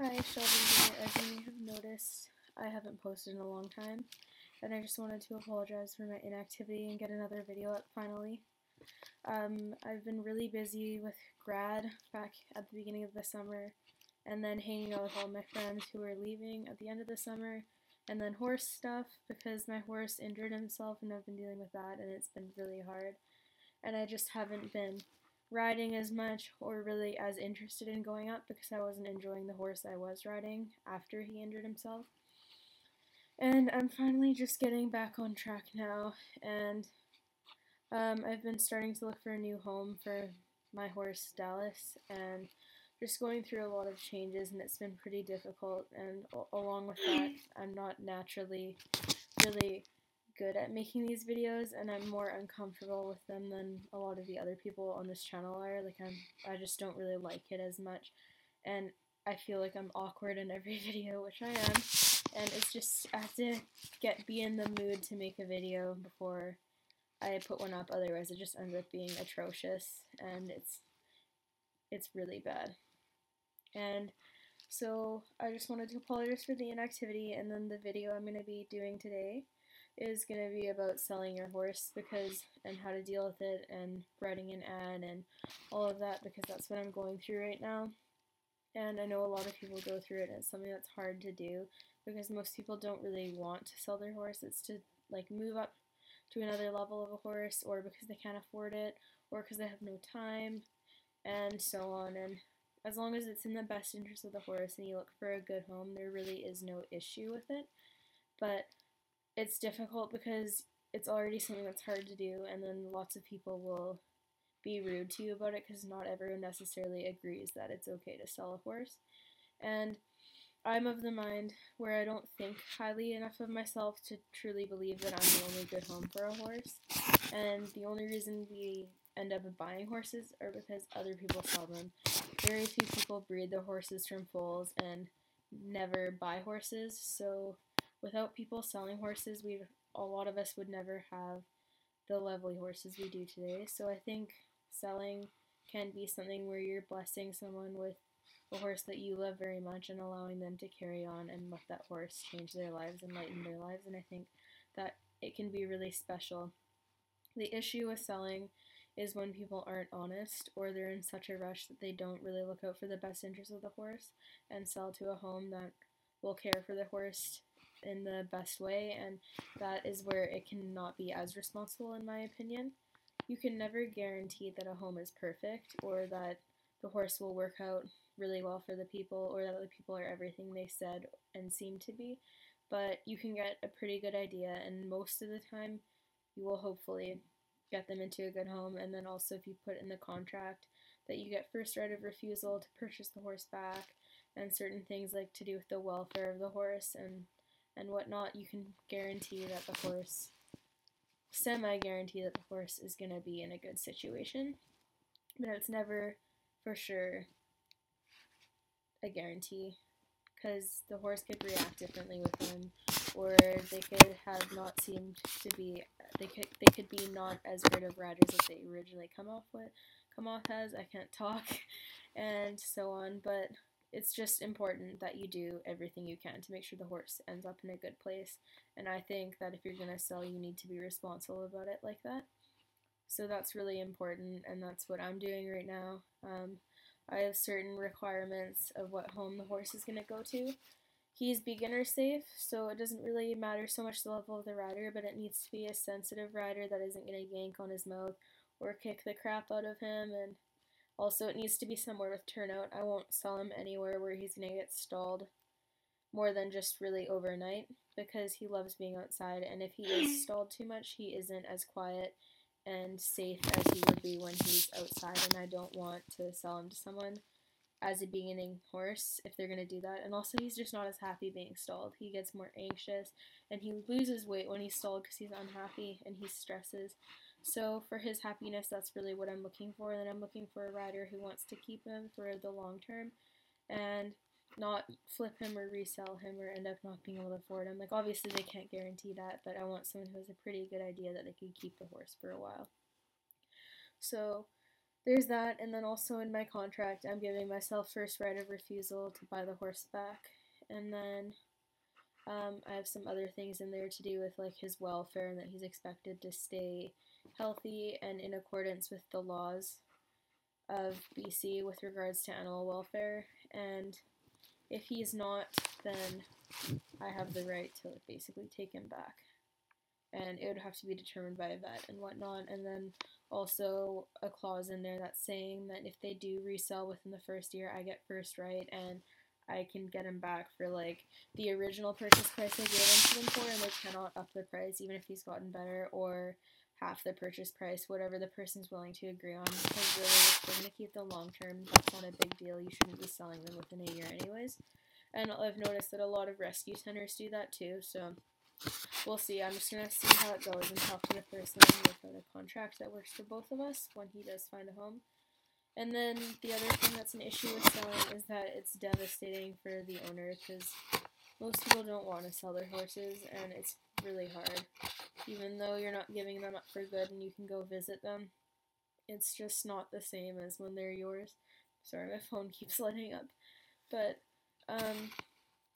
Hi, Shelby here. As you may have noticed, I haven't posted in a long time, and I just wanted to apologize for my inactivity and get another video up finally. I've been really busy with grad back at the beginning of the summer, and then hanging out with all my friends who were leaving at the end of the summer, and then horse stuff because my horse injured himself and I've been dealing with that, and it's been really hard. And I just haven't been riding as much or really as interested in going up because I wasn't enjoying the horse I was riding after he injured himself. And I'm finally just getting back on track now, and I've been starting to look for a new home for my horse Dallas, and just going through a lot of changes, and it's been pretty difficult. And along with that, I'm not naturally really good at making these videos, and I'm more uncomfortable with them than a lot of the other people on this channel are. I just don't really like it as much, and I feel like I'm awkward in every video, which I am. And it's just, I have to be in the mood to make a video before I put one up, otherwise it just ends up being atrocious, and it's really bad. And so I just wanted to apologize for the inactivity, and then the video I'm going to be doing today is going to be about selling your horse and how to deal with it, and writing an ad and all of that, because that's what I'm going through right now. And I know a lot of people go through it, and it's something that's hard to do because most people don't really want to sell their horse. It's to move up to another level of a horse, or because they can't afford it, or because they have no time, and so on. And as long as it's in the best interest of the horse and you look for a good home, there really is no issue with it. But it's difficult because it's already something that's hard to do, and then lots of people will be rude to you about it because not everyone necessarily agrees that it's okay to sell a horse. And I'm of the mind where I don't think highly enough of myself to truly believe that I'm the only good home for a horse. And the only reason we end up buying horses are because other people sell them. Very few people breed their horses from foals and never buy horses. So without people selling horses, a lot of us would never have the lovely horses we do today. So I think selling can be something where you're blessing someone with a horse that you love very much and allowing them to carry on and let that horse change their lives and lighten their lives. And I think that it can be really special. The issue with selling is when people aren't honest, or they're in such a rush that they don't really look out for the best interest of the horse and sell to a home that will care for the horse in the best way, and that is where it cannot be as responsible, in my opinion. You can never guarantee that a home is perfect, or that the horse will work out really well for the people, or that the people are everything they said and seem to be, but you can get a pretty good idea, and most of the time you will hopefully get them into a good home. And then also, if you put in the contract that you get first right of refusal to purchase the horse back, and certain things like to do with the welfare of the horse and whatnot, you can guarantee that the horse, semi-guarantee that the horse is going to be in a good situation. But it's never for sure a guarantee, because the horse could react differently with them, or they could have not seemed to be, they could be not as great of riders as they originally come off as, I can't talk, and so on. But it's just important that you do everything you can to make sure the horse ends up in a good place. And I think that if you're going to sell, you need to be responsible about it like that. So that's really important, and that's what I'm doing right now. I have certain requirements of what home the horse is going to go to. He's beginner safe, so it doesn't really matter so much the level of the rider, but it needs to be a sensitive rider that isn't going to yank on his mouth or kick the crap out of him. And also, it needs to be somewhere with turnout. I won't sell him anywhere where he's going to get stalled more than just really overnight, because he loves being outside, and if he is stalled too much, he isn't as quiet and safe as he would be when he's outside, and I don't want to sell him to someone as a beginning horse if they're going to do that. And also, he's just not as happy being stalled. He gets more anxious, and he loses weight when he's stalled because he's unhappy and he stresses. So for his happiness, that's really what I'm looking for. And I'm looking for a rider who wants to keep him for the long term and not flip him or resell him or end up not being able to afford him. Obviously they can't guarantee that, but I want someone who has a pretty good idea that they could keep the horse for a while. So there's that, and then also in my contract, I'm giving myself first right of refusal to buy the horse back, and then I have some other things in there to do with like his welfare and that he's expected to stay healthy and in accordance with the laws of BC with regards to animal welfare. And if he's not, then I have the right to basically take him back. And it would have to be determined by a vet and whatnot. And then also a clause in there that's saying that if they do resell within the first year, I get first right and I can get him back for like the original purchase price I gave him for, and they cannot up the price even if he's gotten better, or half the purchase price, whatever the person's willing to agree on. Because really, if they're gonna keep them long term, that's not a big deal. You shouldn't be selling them within a year, anyways. And I've noticed that a lot of rescue centers do that too. So we'll see. I'm just gonna see how it goes and talk to the person and work out a contract that works for both of us when he does find a home. And then the other thing that's an issue with selling is that it's devastating for the owner because most people don't want to sell their horses, and it's really hard. Even though you're not giving them up for good and you can go visit them, it's just not the same as when they're yours. Sorry, my phone keeps lighting up. But,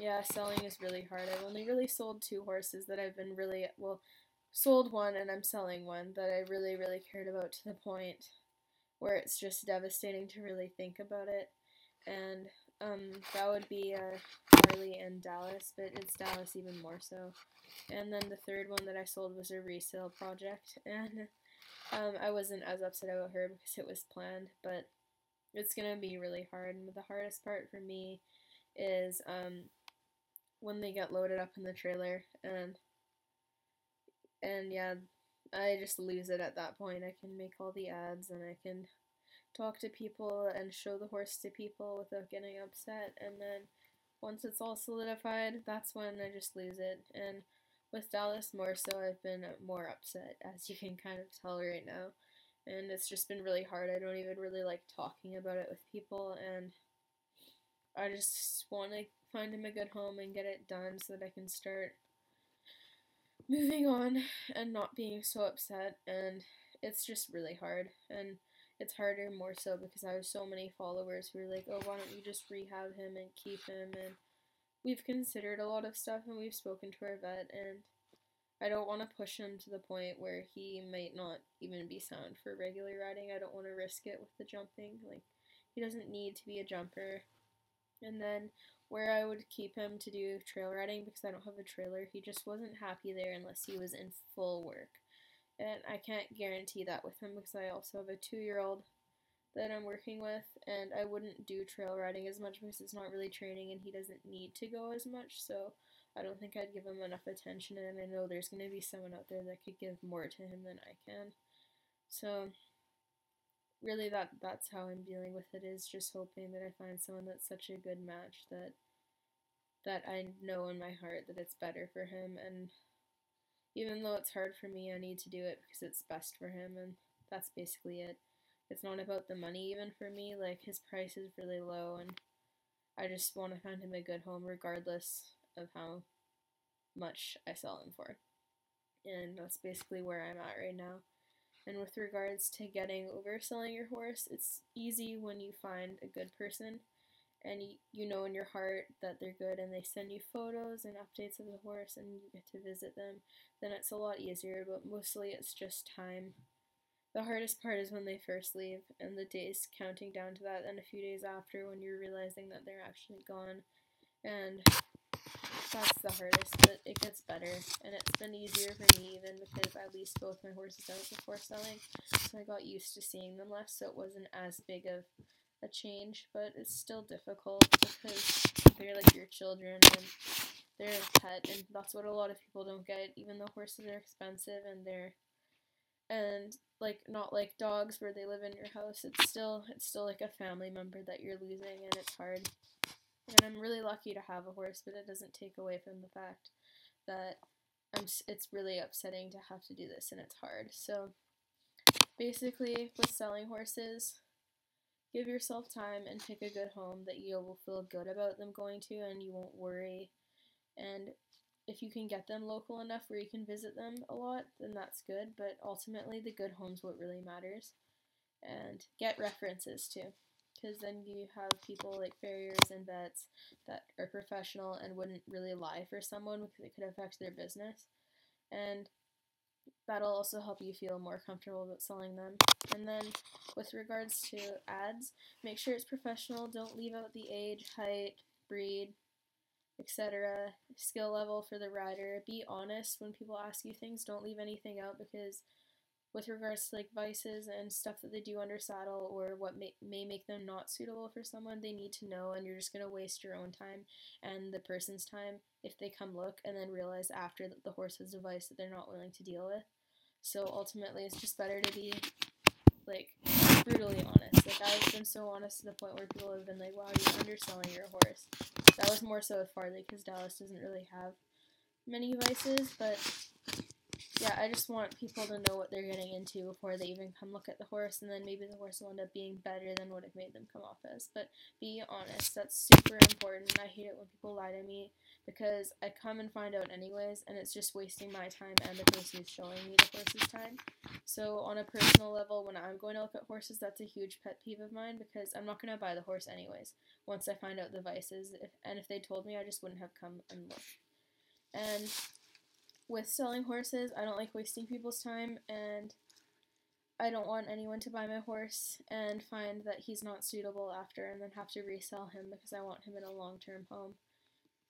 yeah, selling is really hard. I've only really sold 2 horses that I've been really, well, sold one and I'm selling one that I really, really cared about to the point where it's just devastating to really think about it. And that would be Harley and Dallas, but it's Dallas even more so. And then the third one that I sold was a resale project, and I wasn't as upset about her because it was planned, but it's gonna be really hard. And the hardest part for me is when they get loaded up in the trailer, and yeah, I just lose it at that point. I can make all the ads and I can talk to people and show the horse to people without getting upset, and then once it's all solidified, that's when I just lose it. And with Dallas more so, I've been more upset, as you can kind of tell right now. And it's just been really hard. I don't even really like talking about it with people, and I just want to find him a good home and get it done so that I can start moving on and not being so upset. And it's just really hard. And it's harder more so because I have so many followers who are like, oh, why don't you just rehab him and keep him? And we've considered a lot of stuff and we've spoken to our vet, and I don't want to push him to the point where he might not even be sound for regular riding. I don't want to risk it with the jumping. Like, he doesn't need to be a jumper. And then where I would keep him to do trail riding, because I don't have a trailer, he just wasn't happy there unless he was in full work. And I can't guarantee that with him because I also have a 2-year-old that I'm working with, and I wouldn't do trail riding as much because it's not really training and he doesn't need to go as much, so I don't think I'd give him enough attention, and I know there's going to be someone out there that could give more to him than I can. So really that's how I'm dealing with it, is just hoping that I find someone that's such a good match that I know in my heart that it's better for him, and even though it's hard for me, I need to do it because it's best for him, and that's basically it. It's not about the money even for me, like his price is really low and I just want to find him a good home regardless of how much I sell him for. And that's basically where I'm at right now. And with regards to getting over selling your horse, it's easy when you find a good person and you know in your heart that they're good and they send you photos and updates of the horse and you get to visit them, then it's a lot easier, but mostly it's just time. The hardest part is when they first leave and the days counting down to that, and a few days after when you're realizing that they're actually gone. And that's the hardest, but it gets better. And it's been easier for me even because I leased both my horses out before selling, so I got used to seeing them less, so it wasn't as big of a change, but it's still difficult because they're like your children and they're a pet, and that's what a lot of people don't get. Even though horses are expensive and like not like dogs where they live in your house, it's still like a family member that you're losing, and it's hard. And I'm really lucky to have a horse, but it doesn't take away from the fact that it's really upsetting to have to do this, and it's hard. So basically, with selling horses, give yourself time and pick a good home that you will feel good about them going to and you won't worry. And if you can get them local enough where you can visit them a lot, then that's good, but ultimately the good home's what really matters. and get references too, because then you have people like farriers and vets that are professional and wouldn't really lie for someone because it could affect their business, and that'll also help you feel more comfortable about selling them. And then with regards to ads, make sure it's professional. Don't leave out the age, height, breed, etc., skill level for the rider. Be honest when people ask you things. Don't leave anything out, because with regards to like vices and stuff that they do under saddle or what may make them not suitable for someone, they need to know, and you're just going to waste your own time and the person's time if they come look and then realize after that the horse has a vice that they're not willing to deal with. So ultimately it's just better to be like brutally honest. Like I've been so honest to the point where people have been like, wow, you're underselling your horse. That was more so with Farley because Dallas doesn't really have many vices, but yeah, I just want people to know what they're getting into before they even come look at the horse, and then maybe the horse will end up being better than what it made them come off as. But be honest, that's super important. I hate it when people lie to me because I come and find out anyways, and it's just wasting my time and the person who's showing me the horse's time. So on a personal level, when I'm going to look at horses, that's a huge pet peeve of mine because I'm not going to buy the horse anyways once I find out the vices. If they told me, I just wouldn't have come and looked. And with selling horses, I don't like wasting people's time, and I don't want anyone to buy my horse and find that he's not suitable after and then have to resell him because I want him in a long-term home.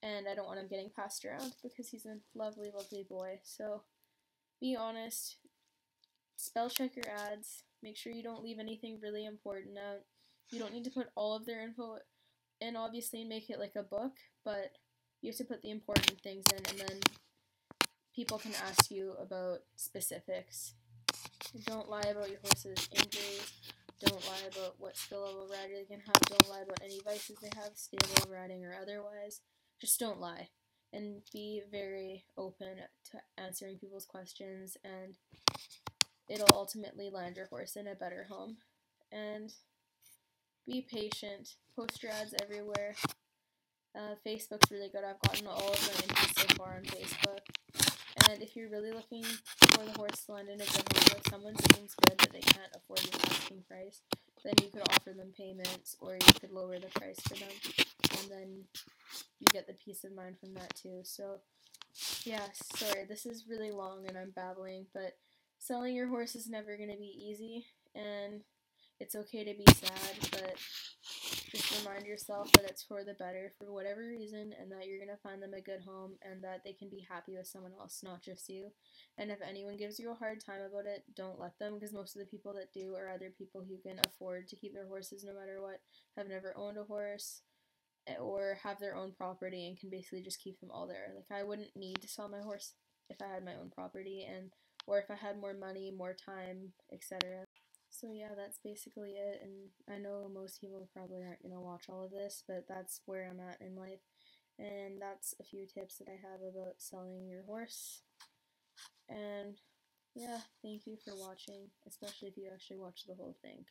And I don't want him getting passed around because he's a lovely, lovely boy. So be honest, spell check your ads, make sure you don't leave anything really important out. You don't need to put all of their info in, obviously, and make it like a book, but you have to put the important things in, and then people can ask you about specifics. Don't lie about your horse's injuries. Don't lie about what skill level rider they can have. Don't lie about any vices they have, stable riding or otherwise. Just don't lie. And be very open to answering people's questions, and it'll ultimately land your horse in a better home. And be patient. Post your ads everywhere. Facebook's really good. I've gotten all of my interest so far on Facebook. And if you're really looking for the horse to land in a good home, if someone seems good but they can't afford your asking price, then you could offer them payments, or you could lower the price for them, and then you get the peace of mind from that too. So yeah, sorry, this is really long and I'm babbling, but selling your horse is never going to be easy, and it's okay to be sad, but just remind yourself that it's for the better for whatever reason, and that you're going to find them a good home, and that they can be happy with someone else, not just you. And if anyone gives you a hard time about it, don't let them, because most of the people that do are either people who can afford to keep their horses no matter what, have never owned a horse, or have their own property and can basically just keep them all there. Like, I wouldn't need to sell my horse if I had my own property, and or if I had more money, more time, etc. So yeah, that's basically it, and I know most people probably aren't going to watch all of this, but that's where I'm at in life, and that's a few tips that I have about selling your horse. And yeah, thank you for watching, especially if you actually watch the whole thing.